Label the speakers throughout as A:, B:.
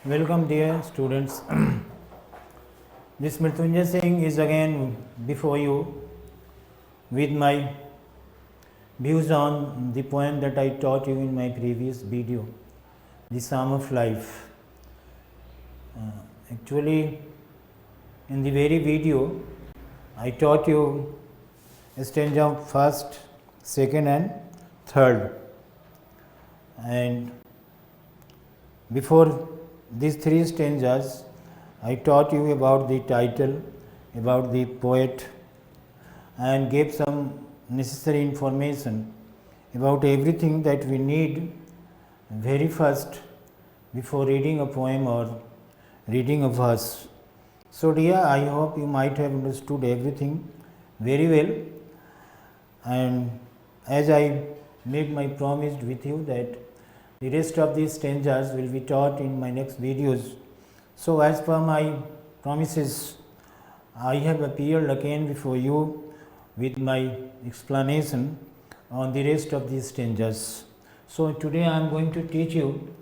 A: Welcome dear students. This Mrityunjay Singh is again before you with my views on the poem that I taught you in my previous video, The Psalm of Life. Actually, in the very video, I taught you stanza first, second and third. And before these three stanzas, I taught you about the title, about the poet, and gave some necessary information about everything that we need very first before reading a poem or reading a verse. So, dear, I hope you might have understood everything very well. And as I made my promise with you that the rest of these stanzas will be taught in my next videos. So, as per my promises, I have appeared again before you with my explanation on the rest of these stanzas. So, today I am going to teach you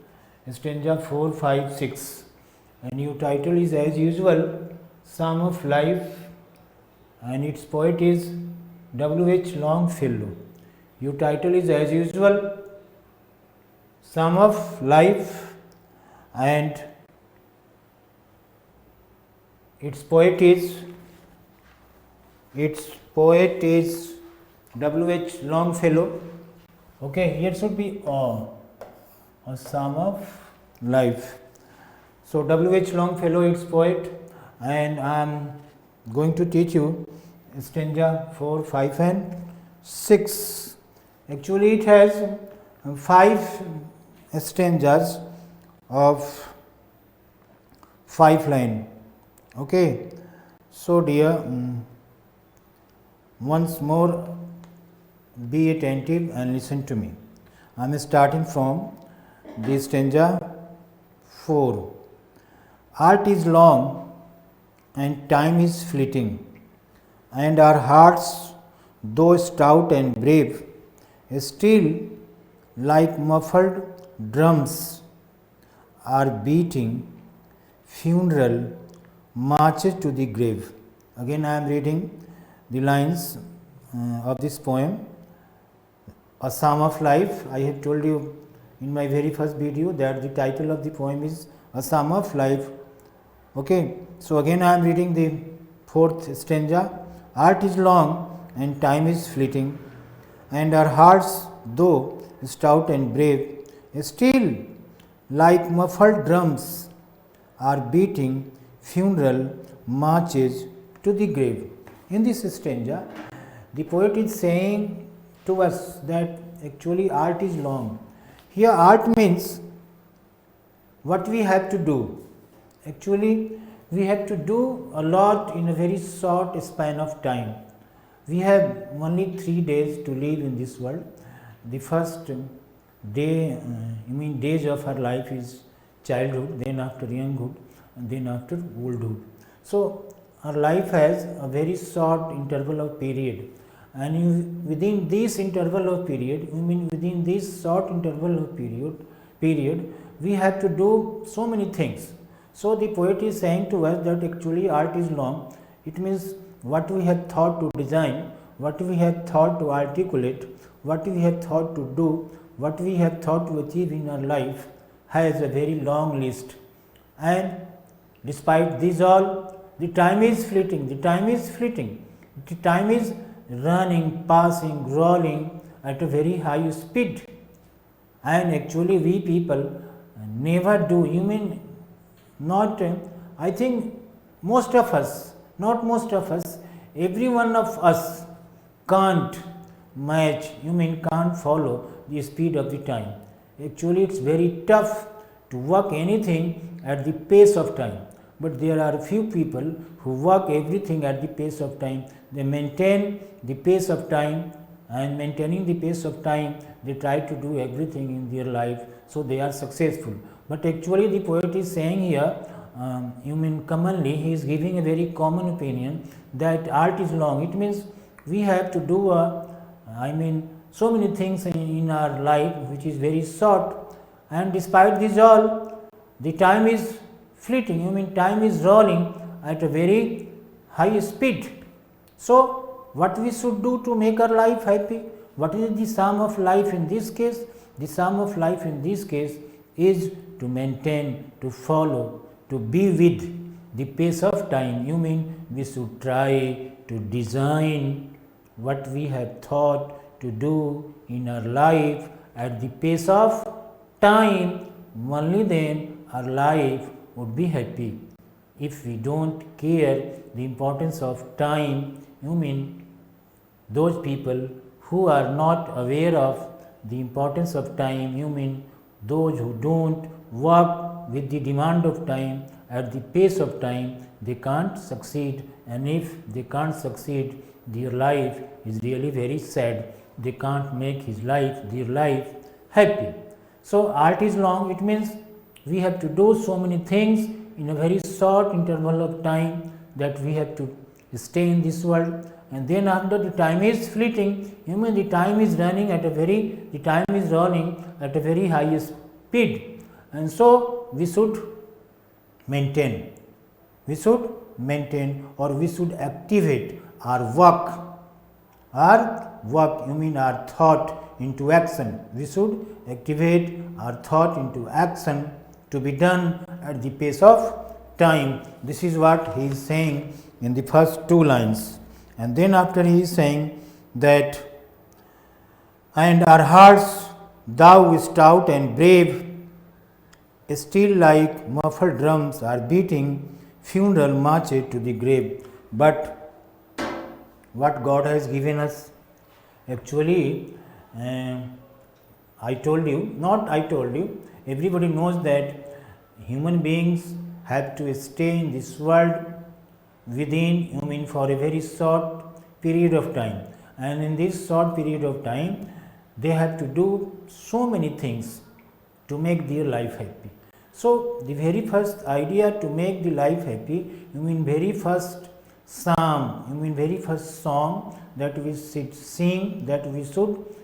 A: stanza 4, 5, 6, and your title is as usual Psalm of Life, and its poet is W.H. Longfellow. Your title is as usual Psalm of Life, and its poet is W.H. Longfellow. Okay, here should be a Psalm of Life. So W.H. Longfellow, its poet, and I am going to teach you stanza 4, 5 and 6. Actually, it has 5 stanzas of 5 lines. Okay, so dear, once more be attentive and listen to me. I am starting from the stanza 4. Art is long and time is fleeting, and our hearts, though stout and brave, still like muffled drums are beating funeral marches to the grave. Again I am reading the lines of this poem, A Psalm of Life. I have told you in my very first video that the title of the poem is A Psalm of Life. Okay, so again I am reading the 4th stanza. Art is long and time is fleeting, and our hearts, though stout and brave, still like muffled drums are beating funeral marches to the grave. In this stanza, the poet is saying to us that actually art is long. Here art means what we have to do. Actually, we have to do a lot in a very short span of time. We have only 3 days to live in this world. The first day, days of our life is childhood, then after younghood, and then after oldhood. So, our life has a very short interval of period, and within this interval of period, within this short interval of period, we have to do so many things. So, the poet is saying to us that actually art is long. It means what we have thought to design, what we have thought to articulate, what we have thought to do, what we have thought to achieve in our life has a very long list. And despite this all, the time is fleeting, the time is fleeting, the time is running, passing, rolling at a very high speed. And actually we people never do, not, I think most of us, not most of us, every one of us can't match, can't follow the speed of the time. Actually, it's very tough to work anything at the pace of time. But there are a few people who work everything at the pace of time. They maintain the pace of time, and maintaining the pace of time, they try to do everything in their life, so they are successful. But actually, the poet is saying here, commonly, he is giving a very common opinion that art is long. It means we have to do so many things in our life which is very short, and despite this all, the time is fleeting, time is rolling at a very high speed. So, what we should do to make our life happy? What is the sum of life in this case? The sum of life in this case is to maintain, to follow, to be with the pace of time. We should try to design what we have thought to do in our life at the pace of time. Only then our life would be happy. If we don't care the importance of time, those people who are not aware of the importance of time, those who don't work with the demand of time at the pace of time, they can't succeed, and if they can't succeed, their life is really very sad. They can't make their life happy. So, art is long, it means we have to do so many things in a very short interval of time that we have to stay in this world, and then after the time is fleeting, the time is rolling at a very high speed, and so we should maintain or we should activate our work, our thought into action. We should activate our thought into action to be done at the pace of time. This is what he is saying in the first two lines, and then after he is saying that, and our hearts thou stout and brave, still like muffled drums are beating funeral marches to the grave. But what God has given us, actually, everybody knows that human beings have to stay in this world within, for a very short period of time, and in this short period of time they have to do so many things to make their life happy. So, the very first idea to make the life happy, very first psalm, very first song that we should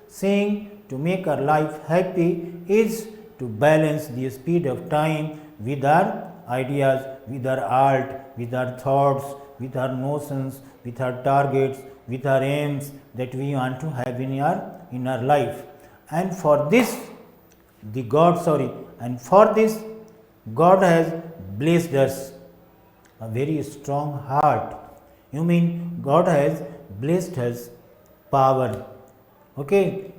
A: sing, to make our life happy is to balance the speed of time with our ideas, with our art, with our thoughts, with our notions, with our targets, with our aims that we want to have in our life. And for this, God has blessed us a very strong heart. God has blessed us power. Okay,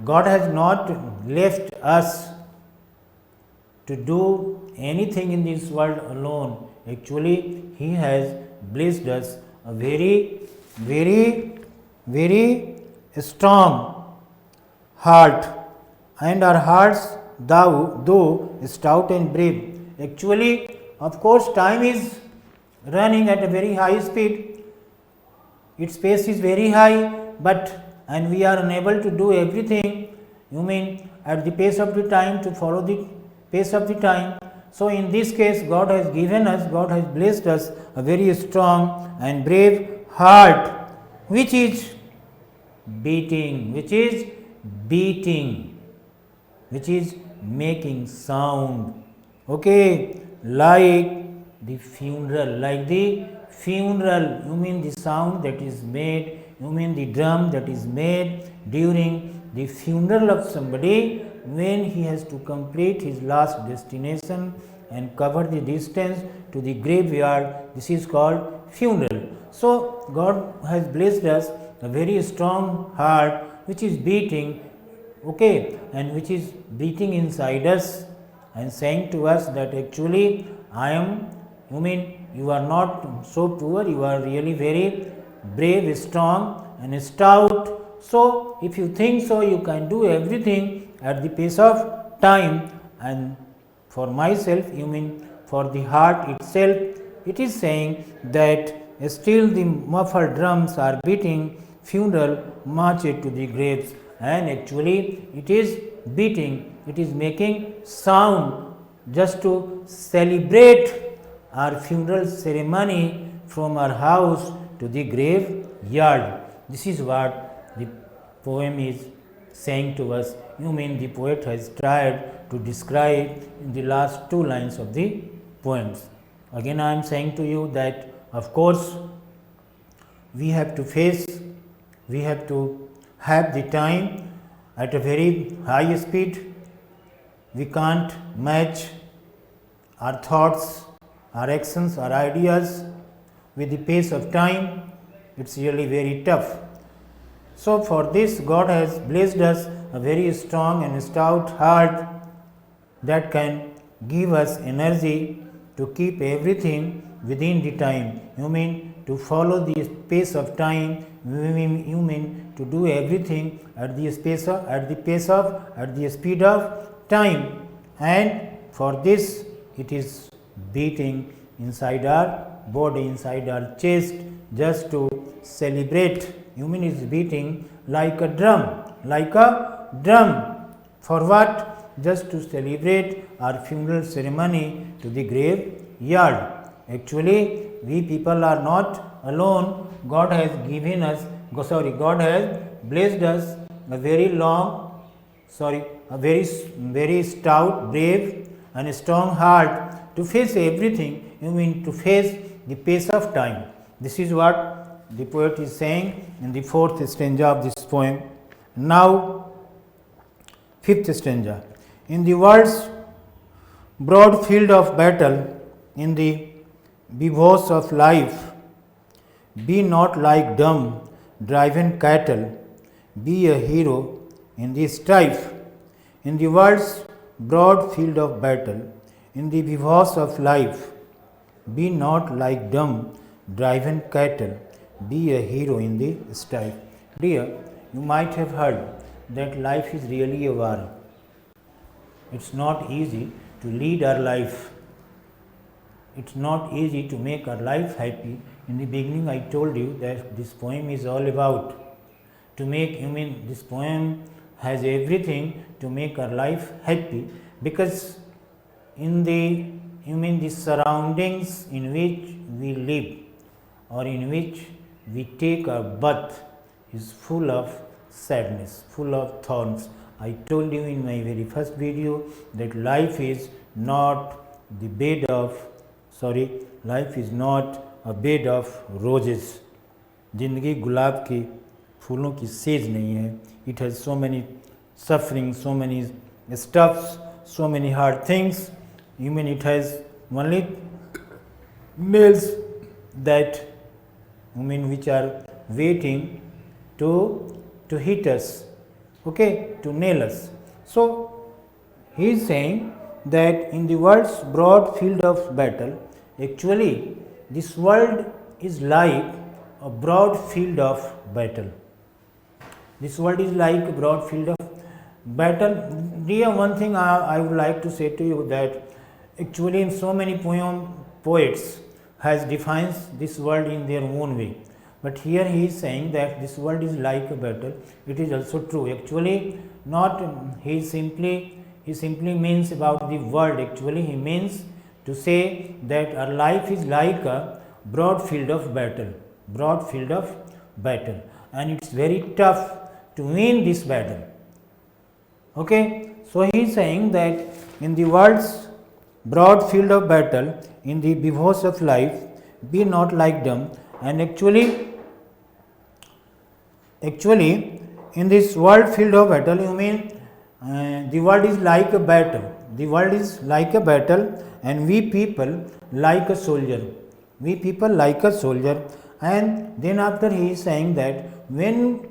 A: God has not left us to do anything in this world alone. Actually, He has blessed us a very, very, very strong heart, and our hearts though stout and brave. Actually, of course, time is running at a very high speed. Its pace is very high, and we are unable to do everything, at the pace of the time, to follow the pace of the time. So, in this case, God has blessed us a very strong and brave heart, which is beating, which is making sound, okay, like the funeral, the sound that is made, the drum that is made during the funeral of somebody when he has to complete his last destination and cover the distance to the graveyard. This is called funeral. So, God has blessed us a very strong heart which is beating, okay, and which is beating inside us and saying to us that actually you are not so poor, you are really very brave, strong and stout. So, if you think so, you can do everything at the pace of time. And for myself, for the heart itself, it is saying that still the muffled drums are beating funeral marches to the graves, and actually it is beating, it is making sound just to celebrate our funeral ceremony from our house to the graveyard. This is what the poem is saying to us? You mean the poet has tried to describe in the last two lines of the poems. Again, I am saying to you that, of course, we have to have the time at a very high speed. We can't match our thoughts, our actions, our ideas with the pace of time. It's really very tough. So for this, God has blessed us a very strong and stout heart that can give us energy to keep everything within the time. You mean to follow the pace of time. You mean to do everything at the speed of time. And for this, it is beating inside our body, inside our chest, just to celebrate. Human is beating like a drum, For what? Just to celebrate our funeral ceremony to the graveyard. Actually, we people are not alone. God has blessed us a very stout, brave and strong heart to face everything. You mean to face the pace of time. This is what the poet is saying in the fourth stanza of this poem. Now, fifth stanza. In the world's broad field of battle, in the bivouacs of life, be not like dumb, driven cattle, be a hero in the strife. In the world's broad field of battle, in the bivouacs of life, be not like dumb, driven cattle, be a hero in the strife. Dear, you might have heard that life is really a war. It's not easy to lead our life. It's not easy to make our life happy. In the beginning, I told you that this poem is all about this poem has everything to make our life happy, because in the surroundings in which we live or in which we take our birth is full of sadness, full of thorns. I told you in my very first video that life is not a bed of roses. जिंदगी गुलाब के फूलों की says नहीं है. It has so many suffering, so many stuffs, so many hard things. Even it has only nails that which are waiting to hit us, to nail us. So he is saying that in the world's broad field of battle, actually this world is like a broad field of battle. This world is like a broad field of battle. Dear, one thing I would like to say to you, that actually in so many poets has defined this world in their own way. But here he is saying that this world is like a battle. It is also true. Actually, not he simply means about the world. Actually, he means to say that our life is like a broad field of battle. And it's very tough to win this battle. So he is saying that in the world's broad field of battle, in the bivouacs of life, be not like them. And actually in this world field of battle, the world is like a battle. The world is like a battle, and we people like a soldier. And then after he is saying that when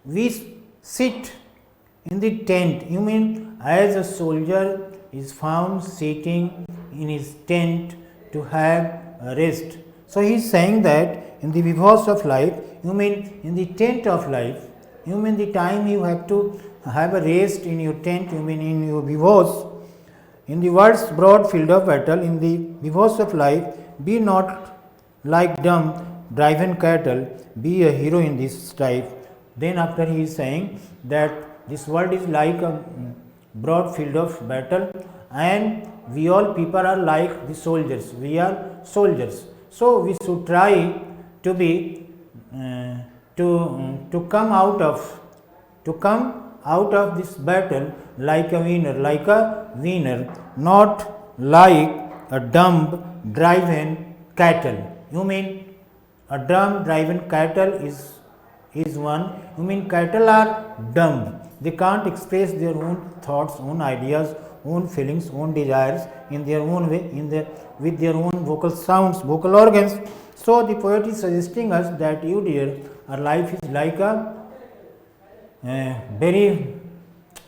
A: we sit in the tent, as a soldier is found sitting in his tent to have a rest. So he is saying that in the bivouacs of life, in the tent of life, the time you have to have a rest in your tent, in your bivouacs. In the world's broad field of battle, in the bivouacs of life, be not like dumb, driven cattle, be a hero in this strife. Then after he is saying that this world is like a broad field of battle, and we all people are like the soldiers. We are soldiers. So we should try to be to come out of this battle like a winner, not like a dumb driven cattle. You mean a dumb driven cattle is one. You mean cattle are dumb. They can't express their own thoughts, own ideas, own feelings, own desires in their own way, with their own vocal sounds, vocal organs. So the poet is suggesting us that you dear, our life is like a very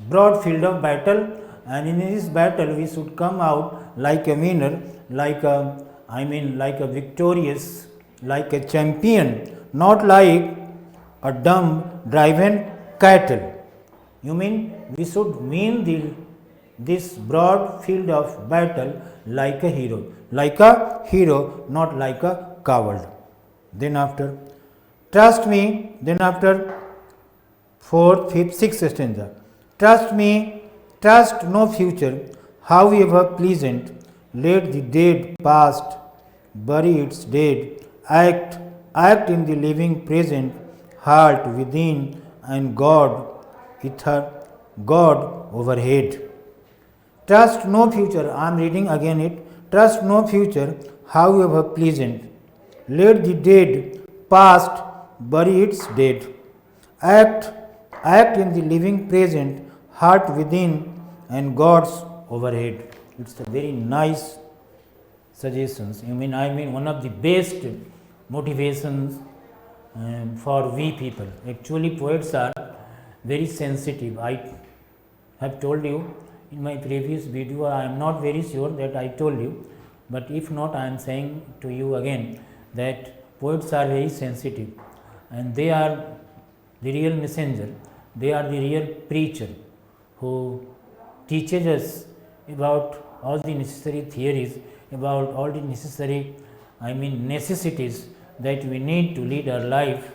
A: broad field of battle, and in this battle we should come out like a winner, like a victorious, like a champion, not like a dumb driven cattle. You mean we should win this broad field of battle like a hero, not like a coward. Then after, trust me, then after fourth, fifth, sixth stanza. Trust me, trust no future, however pleasant. Let the dead past bury its dead. Act in the living present, heart within, and God God overhead. Trust no future. I am reading again it. Trust no future, however pleasant. Let the dead past bury its dead. Act in the living present, heart within, and God's overhead. It's a very nice suggestions. I mean one of the best motivations for we people. Actually, poets are very sensitive. I have told you in my previous video. I am not very sure that I told you, but if not, I am saying to you again that poets are very sensitive, and they are the real messenger. They are the real preacher who teaches us about all the necessary theories, about all the necessary, necessities that we need to lead our life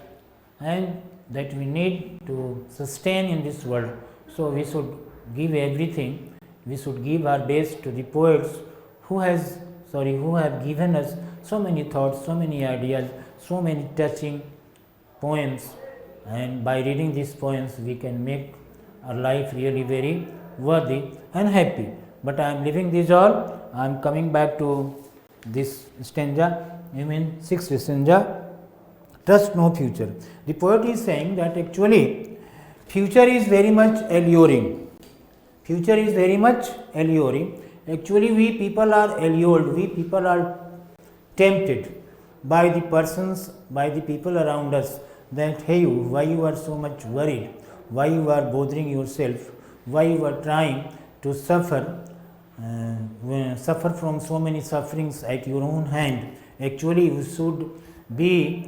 A: and that we need to sustain in this world. So we should give everything, we should give our best to the poets who have given us so many thoughts, so many ideas, so many touching poems, and by reading these poems we can make our life really very worthy and happy. But I am leaving this all. I am coming back to this stanza, sixth stanza. Trust no future. The poet is saying that actually future is very much alluring. Future is very much alluring. Actually, we people are allured, we people are tempted by the persons, by the people around us, that hey, why you are so much worried, why you are bothering yourself, why you are trying to suffer from so many sufferings at your own hand. Actually, you should be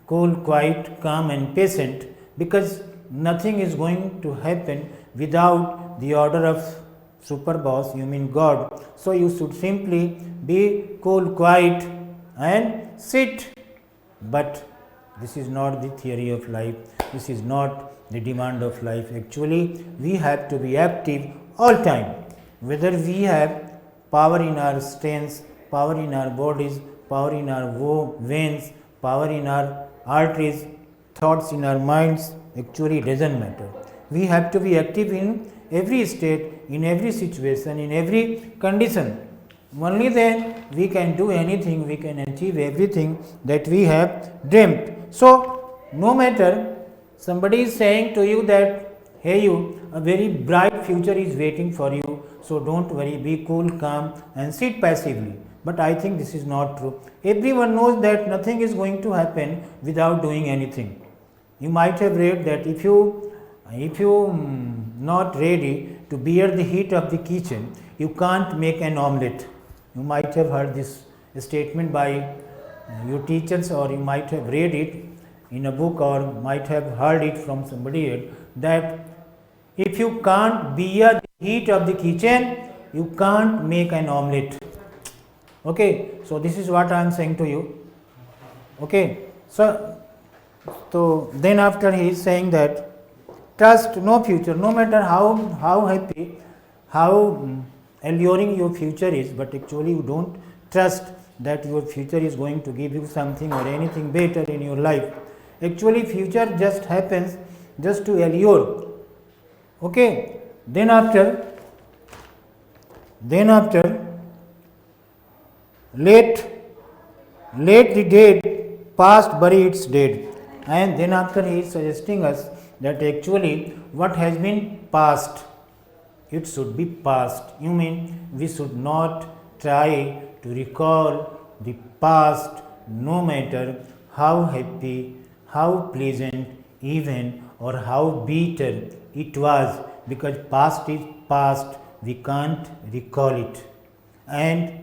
A: cool, quiet, calm and patient, because nothing is going to happen without the order of super boss, God. So you should simply be cool, quiet and sit. But this is not the theory of life. This is not the demand of life. Actually, we have to be active all time. Whether we have power in our strengths, power in our bodies, power in our veins, power in our arteries, thoughts in our minds, actually doesn't matter. We have to be active in every state, in every situation, in every condition. Only then we can do anything, we can achieve everything that we have dreamt. So, no matter somebody is saying to you that, hey, you, a very bright future is waiting for you, so don't worry, be cool, calm and sit passively. But I think this is not true. Everyone knows that nothing is going to happen without doing anything. You might have read that if you not ready to bear the heat of the kitchen, you can't make an omelette. You might have heard this statement by your teachers, or you might have read it in a book, or might have heard it from somebody else, that if you can't bear the heat of the kitchen, you can't make an omelette. Okay, so this is what I am saying to you. Okay, so then after he is saying that trust no future, no matter how happy, how alluring your future is, but actually you don't trust that your future is going to give you something or anything better in your life. Actually, future just happens just to allure Okay, then after let the dead past bury its dead. And then after he is suggesting us that actually what has been past, it should be past. You mean we should not try to recall the past, no matter how happy, how pleasant even, or how bitter it was, because past is past, we can't recall it. And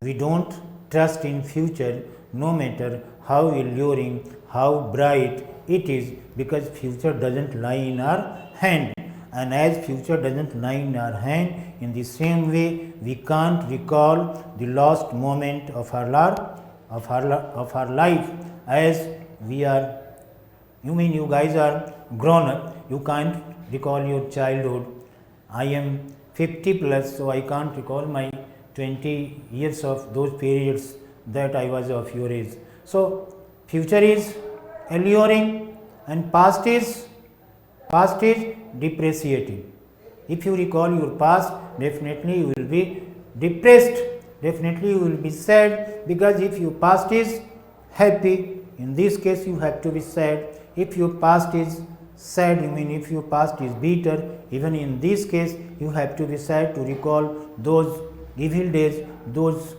A: we don't trust in future, no matter how alluring, how bright it is, because future doesn't lie in our hand. And as future doesn't lie in our hand, in the same way we can't recall the lost moment of our life. As we are, you mean you guys are grown up, you can't recall your childhood. I am 50 plus, so I can't recall my 20 years of those periods that I was of your age. So future is alluring and past is depreciating. If you recall your past, definitely you will be depressed, definitely you will be sad, because if your past is happy, in this case you have to be sad. If your past is sad, you mean if your past is bitter, even in this case you have to be sad to recall those evil days, those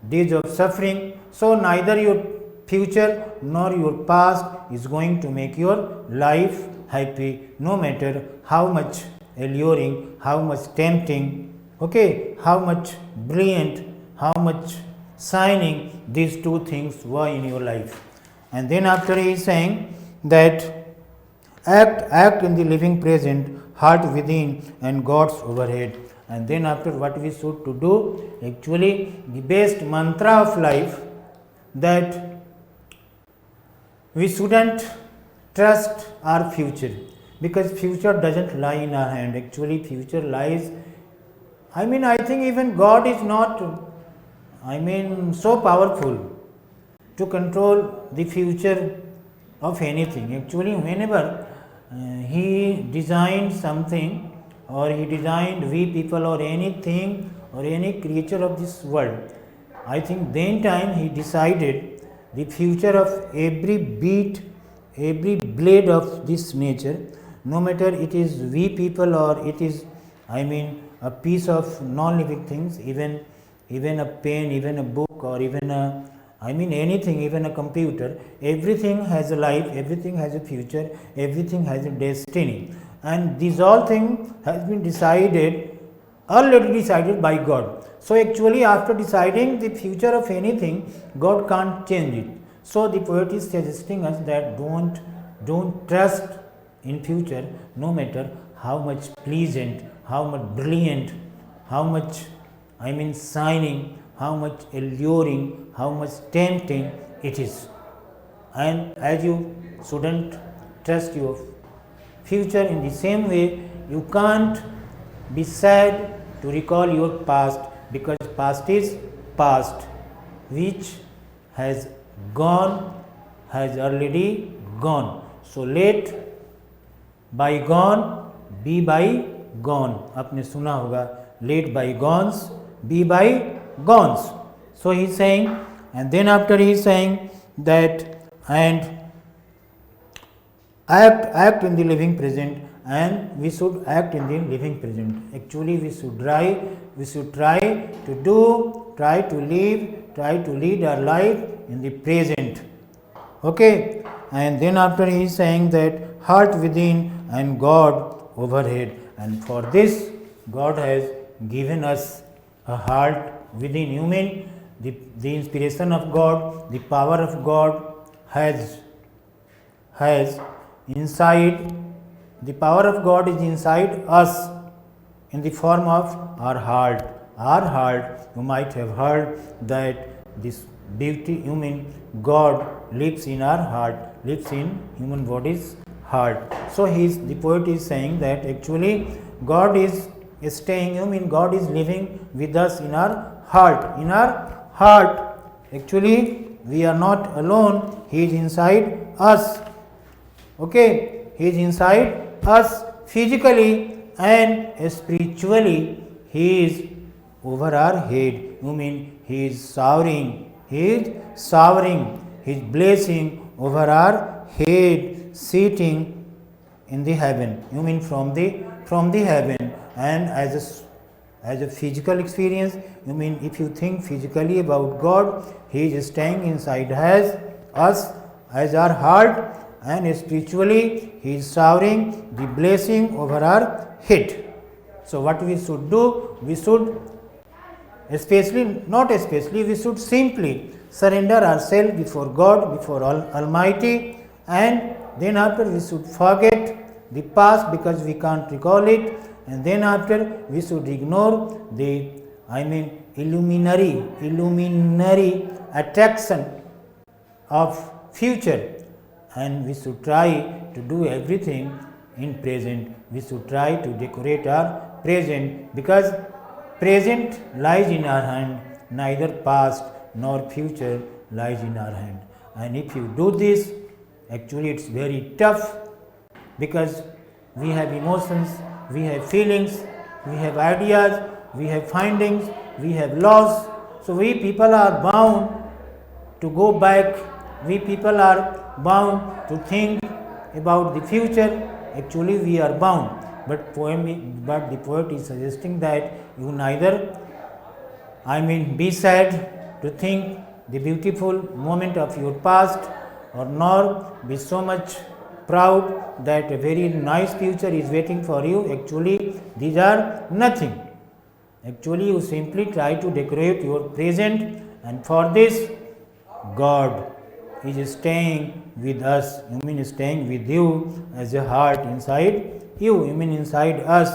A: days of suffering. So neither your future nor your past is going to make your life happy, no matter how much alluring, how much tempting, okay, how much brilliant, how much shining these two things were in your life. And then after he is saying that act in the living present, heart within and God's overhead. And then after what we should to do, actually the best mantra of life, that we shouldn't trust our future, because future doesn't lie in our hand. Actually future lies, I think even God is not so powerful to control the future of anything. Actually whenever he designed something, or he designed we people or anything or any creature of this world, I think then time he decided the future of every beat, every blade of this nature, no matter it is we people or it is a piece of non-living things, even a pen, even a book, or even anything, even a computer, everything has a life, everything has a future, everything has a destiny. And these all things has been already decided by God. So actually after deciding the future of anything, God can't change it. So the poet is suggesting us that don't trust in future, no matter how much pleasant, how much brilliant, how much shining, how much alluring, how much tempting it is. And as you shouldn't trust your future, in the same way you can't be sad to recall your past, because past is past, which has gone, has already gone. So let bygone be bygone. आपने सुना होगा, let bygones be bygones. So he is saying, and then after he is saying that and act in the living present, and we should act in the living present. Actually we should try to lead our life in the present. Okay, and then after he is saying that heart within and God overhead, and for this God has given us a heart within. You mean the inspiration of God, the power of God has inside, the power of God is inside us in the form of our heart. Our heart, you might have heard that this beauty, God lives in our heart, lives in human body's heart. So the poet is saying that actually God is staying, God is living with us in our heart. In our heart, actually we are not alone, He is inside us. Okay, He is inside us physically and spiritually He is over our head. You mean He is showering, He is blessing over our head, sitting in the heaven. You mean from the heaven. And as a physical experience, you mean if you think physically about God, He is staying inside us as our heart, and spiritually He is showering the blessing over our head. So what we should do? We should we should simply surrender ourselves before God, before Almighty, and then after we should forget the past because we can't recall it, and then after we should ignore the illuminary attraction of future, and we should try to do everything in present. We should try to decorate our present, because present lies in our hand, neither past nor future lies in our hand. And if you do this, actually it's very tough, because we have emotions, we have feelings, we have ideas, we have findings, we have laws. So we people are bound to go back, we people are bound to think about the future. Actually we are bound, but the poet is suggesting that you neither be sad to think the beautiful moment of your past, or nor be so much proud that a very nice future is waiting for you. Actually these are nothing. Actually you simply try to decorate your present, and for this God is staying with us. Staying with you as a heart inside you, inside us,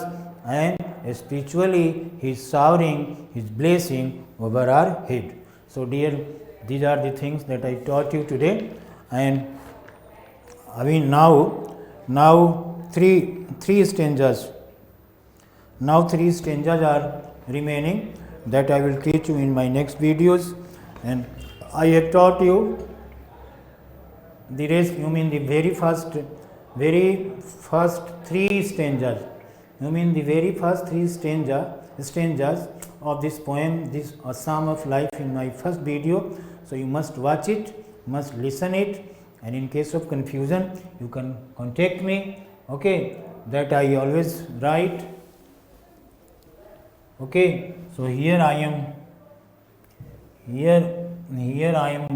A: and spiritually He is showering His blessing over our head. So dear, these are the things that I taught you today, and now three stanzas. Now 3 stanzas are remaining that I will teach you in my next videos, and I have taught you the rest. The very first 3 stanzas. The very first 3 stanzas of this poem, this A Psalm of Life, in my first video. So you must watch it, must listen it, and in case of confusion you can contact me, okay, that I always write. Okay, so here I am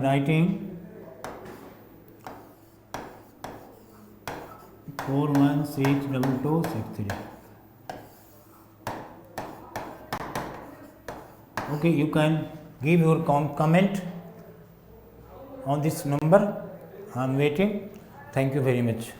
A: writing 416263. Okay, you can give your comment on this number. I am waiting. Thank you very much.